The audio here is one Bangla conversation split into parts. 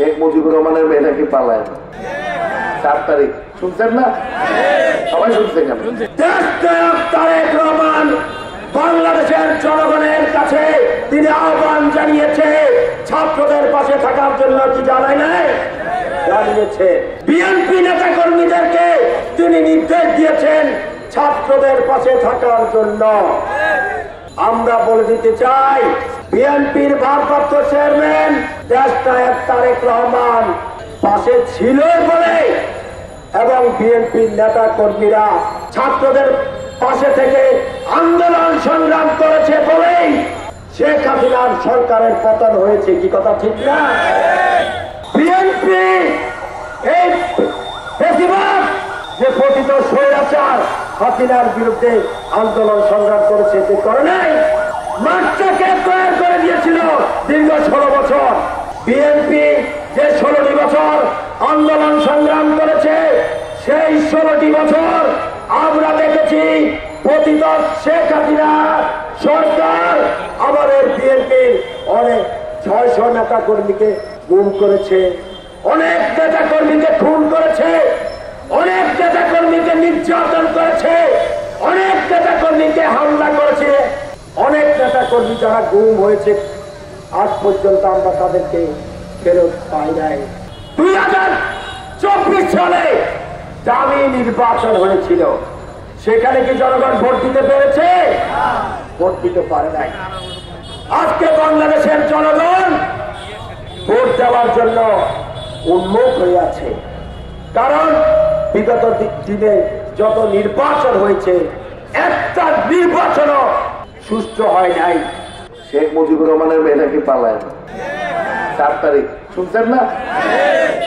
শেখ মুজিবুর রহমানের মেয়েটা কি পালায় 4 তারিখ শুনছেন না? সবাই শুনছেন কেন? তারেক রহমান বাংলাদেশের জনগণের কাছে তিনি আহ্বান জানিয়েছে ছাত্রদের পাশে থাকার জন্য। কি জানায় নাই? জানিয়েছে। বিএনপি নেতা কর্মীদেরকে তিনি নির্দেশ দিয়েছেন ছাত্রদের পাশে থাকার জন্য। আমরা বলে দিতে চাই, বিএনপির ভারপ্রাপ্ত চেয়ারম্যান দেশনায়ক তারেক রহমান পাশে ছিল বলে এবং বিএনপির নেতা কর্মীরা ছাত্রদের পাশে থেকে আন্দোলন সংগ্রাম করেছে বলেই শেখ হাসিনার সরকারের পতন হয়েছে। কি কথা ঠিক না? বিএনপি এই বেশিরভাগ যে পতিত স্বৈরাচার হাসিনার বিরুদ্ধে আন্দোলন সংগ্রাম করেছে, কি করে নাই? মাঠটাকে তৈরি করে দিয়েছিল দীর্ঘ 16 বছর। বিএনপি যে 16টি বছর আন্দোলন সংগ্রাম করেছে, সেই 16টি বছর আমরা দেখেছি পতিত শেখ হাসিনা সরকার আমাদের বিএনপির অনেক 600 নেতা কর্মীকে গুম করেছে, অনেক নেতা কর্মীকে খুন করেছে, অনেক নেতা কর্মীকে নির্যাতন করেছে, অনেক নেতা কর্মীকে হামলা করেছে, অনেক নেতা কর্মী যারা গুম হয়েছে আজ পর্যন্ত আমরা তাদেরকে ফেরত পাই নাই। 2024 সালে দামি নির্বাচন হয়েছিল, সেখানে কি জনগণ ভোট দিতে পেরেছে? ভোট দিতে পারে নাই। আজকে বাংলাদেশের জনগণ ভোট দেওয়ার জন্য উন্মুখ হয়ে আছে, কারণ বিগত দিনে যত নির্বাচন হয়েছে একটা নির্বাচনও সুষ্ঠু হয় নাই। শেখ মুজিবুর রহমানের মেয়েটা কি পালায় 4 তারিখ শুনছেন না?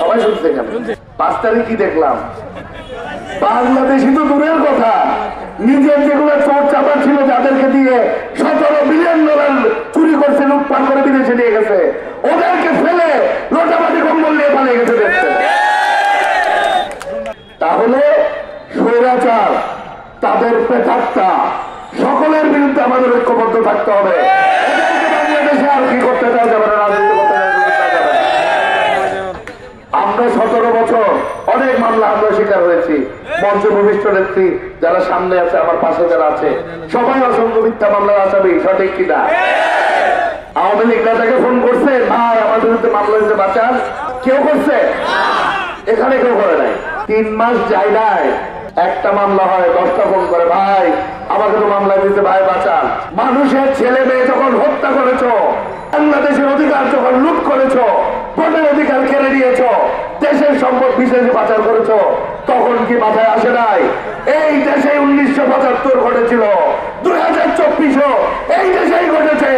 সবাই শুনছেন কেন? 5 তারিখ কি দেখলাম? বাংলাদেশি তো দূরের কথা, নিজের যেগুলো চোর চাপা ছিল যাদেরকে দিয়ে $17 বিলিয়ন চুরি করছে, লুটপাট করে বিদেশে নিয়ে গেছে, ওদেরকে ফেলে লোটাবাটি কম্বল নিয়ে পালিয়ে গেছে দেখছে। তাহলে স্বৈরাচার তাদের প্রেতাত্মা সকলের বিরুদ্ধে আমাদের ঐক্যবদ্ধ থাকতে হবে। বাংলাদেশে আর কি করতে চাওয়া যাবে না, রাজনীতি করতে যাবে। আমরা 17 বছর অনেক মামলা আমরা শিকার হয়েছি। মঞ্চ ভূমিষ্ঠ নেত্রী যারা সামনে আছে, আমার পাশে যারা আছে, সবাই অসংখ্য মিথ্যা মামলার আসামি, সঠিক কিনা? আওয়ামী লীগ নেতাকে ফোন করছে, ভাই আমার বিরুদ্ধে মামলা দিতে বাঁচান, কেউ করছে? এখানে কেউ করে নাই। 3 মাস যায় নাই, একটা মামলা হয়, 10টা ফোন করে, ভাই আমাকে তো মামলা দিতে, ভাই বাঁচান। মানুষের ছেলে মেয়ে যখন হত্যা করেছ, বাংলাদেশের অধিকার যখন লুট করেছ, ভোটের অধিকার কেড়ে নিয়েছ, দেশের সম্পদ বিশেষ পাচার করেছ, তখন কি মাথায় আসে নাই এই দেশে 1975 ঘটেছিল, 2024 এই দেশেই ঘটেছে?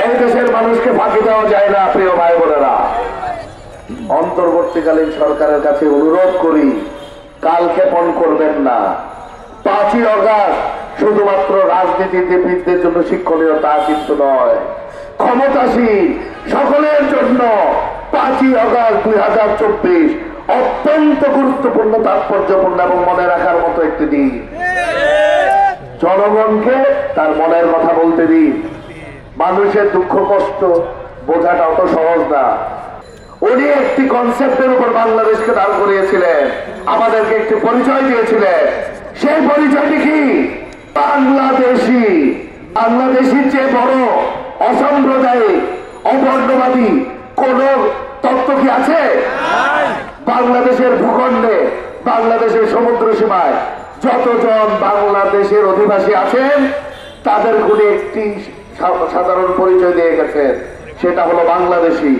এই দেশের মানুষকে ফাঁকি দেওয়া যায় না। প্রিয় ভাই বোনেরা, অন্তর্বর্তীকালীন সরকারের কাছে অনুরোধ করি, কালক্ষেপণ করবেন না। 5ই আগস্ট শুধুমাত্র রাজনীতিবিদদের জন্য শিক্ষণীয় তা কিন্তু নয়, ক্ষমতাসীন সকলের জন্য 5ই আগস্ট 2024 অত্যন্ত গুরুত্বপূর্ণ, তাৎপর্যপূর্ণ এবং মনে রাখার মতো একটি দিন। জনগণকে তার মনের কথা বলতে দিন। মানুষের দুঃখ কষ্ট বোঝাটা অত সহজ না। উনি একটি কনসেপ্টের উপর বাংলাদেশকে দাঁড় করিয়েছিলেন, আমাদেরকে একটি পরিচয় দিয়েছিলেন। সেই পরিচয়টি কি? বাংলাদেশি। বাংলাদেশির চেয়ে বড় অসাম্প্রদায়িক অবর্ণবাদী কোন তত্ত্ব কি আছে? বাংলাদেশের ভূখণ্ডে, বাংলাদেশের সমুদ্র সীমায় যতজন বাংলাদেশের অধিবাসী আছেন, তাদের গুলি একটি সাধারণ পরিচয় দিয়ে গেছেন, সেটা হলো বাংলাদেশি।